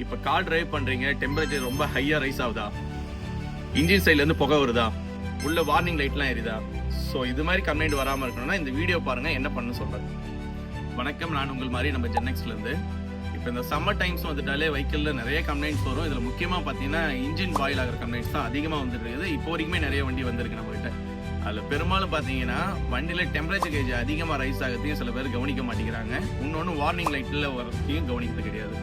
இப்போ car drive பண்றீங்க, temperature ரொம்ப ஹையா ரைஸ் ஆகுதா, இன்ஜின் சைட்ல இருந்து புகை வருதா, உள்ள வார்னிங் லைட்லாம் எரியுதா? ஸோ இது மாதிரி கம்ப்ளைண்ட் வராமல் இருக்கணும்னா இந்த வீடியோ பாருங்க, என்ன பண்ண சொல்றது. வணக்கம், நான் உங்கள் மாதிரி நம்ம ஜென்னெக்ஸ்ல இருந்து. இப்போ இந்த சம்மர் டைம்ஸ் வந்துட்டாலே வெஹிக்கிளில் நிறைய கம்ப்ளைண்ட்ஸ் வரும். இதில் முக்கியமாக பார்த்தீங்கன்னா இன்ஜின் பாயில் ஆகிற கம்ப்ளைண்ட்ஸ் தான் அதிகமாக வந்துட்டு இருக்குது. இப்போ வரைக்குமே நிறைய வண்டி வந்திருக்கு நம்மகிட்ட. அதில் பெரும்பாலும் பார்த்தீங்கன்னா வண்டியில் டெம்பரேச்சர் கேஜ் அதிகமாக ரைஸ் ஆகிறதையும் சில பேர் கவனிக்க மாட்டேங்கிறாங்க. இன்னொன்று வார்னிங் லைட்டில் வரதையும் கவனிக்கிறது கிடையாது.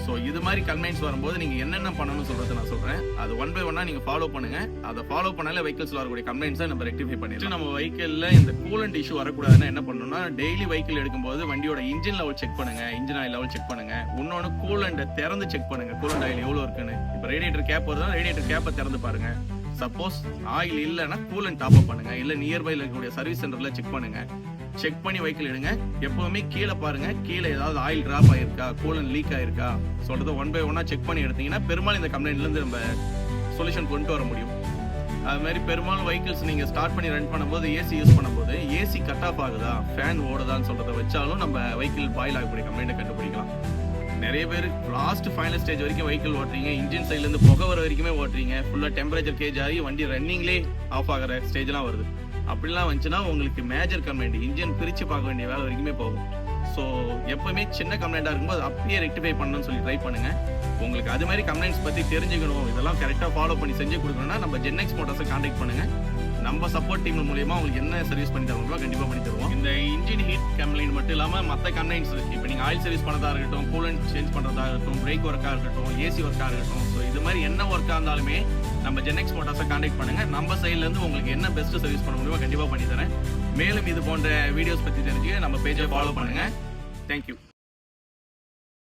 ஸோ இது மாதிரி கம்ப்ளைண்ட்ஸ் வரும்போது நீங்கள் என்னென்ன பண்ணணும்னு சொல்கிறது நான் சொல்கிறேன். அது ஒன் பை ஒன்னாக நீங்கள் ஃபாலோ பண்ணுங்கள். அதை ஃபாலோ பண்ணாலே வெஹிக்கிள்ஸில் வரக்கூடிய கம்ப்ளைண்ட்ஸை நம்ம ரெக்டிஃபை பண்ணிடலாம். நம்ம வெஹிக்கிளில் இந்த கூலண்ட் இஷ்யூ வரக்கூடாதுன்னா என்ன பண்ணணும்னா, டெய்லி வெஹிக்கிள் எடுக்கும்போது வண்டியோட இன்ஜின் லெவல் செக் பண்ணுங்கள், இன்ஜின் ஆயில் லெவல் செக் பண்ணுங்கள். இன்னொன்று கூலண்டை திறந்து செக் பண்ணுங்கள், கூலண்ட் ஆயில் எவ்வளோ இருக்குன்னு. இப்போ ரேடியேட்டர் கேப் வருதுன்னா ரேடியேட்டர் கேப்பை திறந்து பாருங்கள். சப்போஸ் ஆயில் இல்லைன்னா கூலண்ட் டாப் அப் பண்ணுங்கள். இல்லை நியர்பையில் இருக்கக்கூடிய சர்வீஸ் சென்டரில் செக் பண்ணுங்கள். செக் பண்ணி வெஹிக்கிள் எடுங்க. எப்பவுமே கீழே பாருங்க, கீழே ஏதாவது ஆயில் டிராப் ஆயிருக்கா, கூலண்ட் லீக் ஆயிருக்கா சொல்றதை ஒன் பை ஒன்னா செக் பண்ணி எடுத்தீங்கன்னா பெரும்பாலும் இந்த கம்ப்ளைண்ட்ல இருந்து நம்ம சொல்யூஷன் கொண்டு வர முடியும். அது மாதிரி பெரும்பாலும் வெஹிக்கிள்ஸ் நீங்க ஸ்டார்ட் பண்ணி ரன் பண்ணும்போது, ஏசி யூஸ் பண்ணும்போது ஏசி கட் ஆஃப் ஆகுதா, ஃபேன் ஓடுதான்னு சொல்றதை வச்சாலும் நம்ம வெஹிக்கிள் பாயில் ஆகக்கூடிய கம்ப்ளைண்ட்டை கண்டுபிடிக்கலாம். நிறைய பேர் லாஸ்ட் ஃபைனல் ஸ்டேஜ் வரைக்கும் வெஹிக்கிள் ஓட்டுறீங்க, இன்ஜின் சைட்ல இருந்து புகை வர வரைக்குமே ஓட்டுறீங்க, ஃபுல்லா டெம்பரேச்சர் கேஜ் ஆகி வண்டி ரன்னிங்லேயே ஆஃப் ஆகிற ஸ்டேஜ்லாம் வருது. அப்படிலாம் வந்துச்சுன்னா உங்களுக்கு மேஜர் கம்ப்ளைண்ட், இன்ஜின் பிரித்து பார்க்க வேண்டிய வேலை வரைக்குமே போகும். ஸோ எப்பவுமே சின்ன கம்ப்ளைண்ட்டாக இருக்கும்போது அப்பயே ரெக்டிஃபை பண்ணணும்னு சொல்லி ட்ரை பண்ணுங்க. உங்களுக்கு அது மாதிரி கம்ப்ளைண்ட்ஸ் பற்றி தெரிஞ்சுக்கணும், இதெல்லாம் கரெக்டாக ஃபாலோ பண்ணி செஞ்சு கொடுக்கணும்னா நம்ம ஜென்னெக்ஸ் மோட்டார்ஸை கான்டாக்ட் பண்ணுங்க. நம்ம சப்போர்ட் டீம் மூலியமா உங்களுக்கு என்ன சர்வீஸ் பண்ணி தருவோமோ கண்டிப்பாக பண்ணி தருவோம். இந்த இன்ஜின் ஹீட் கம்ப்ளைண்ட் மட்டும் இல்லாமல் மற்ற கம்ப்ளைண்ட்ஸ், இப்போ நீங்கள் ஆயில் சர்வீஸ் பண்ணதா இருக்கட்டும், கூலண்ட் சேஞ்ச் பண்ணுறதா இருக்கட்டும், பிரேக் ஒர்க்காக இருக்கட்டும், ஏசி ஒர்க்காக இருக்கட்டும், ஸோ இது மாதிரி என்ன ஒர்க்காக இருந்தாலுமே நம்ம ஜென்னெக்ஸ் மோட்டார்ஸை கான்டாக்ட் பண்ணுங்க. நம்ம சைட்லேருந்து உங்களுக்கு என்ன பெஸ்ட் சர்வீஸ் பண்ண முடியுமோ கண்டிப்பாக பண்ணி தரேன். மேலும் இது போன்ற வீடியோஸ் பற்றி தெரிஞ்சுக்க நம்ம பேஜை ஃபாலோ பண்ணுங்க. தேங்க்யூ.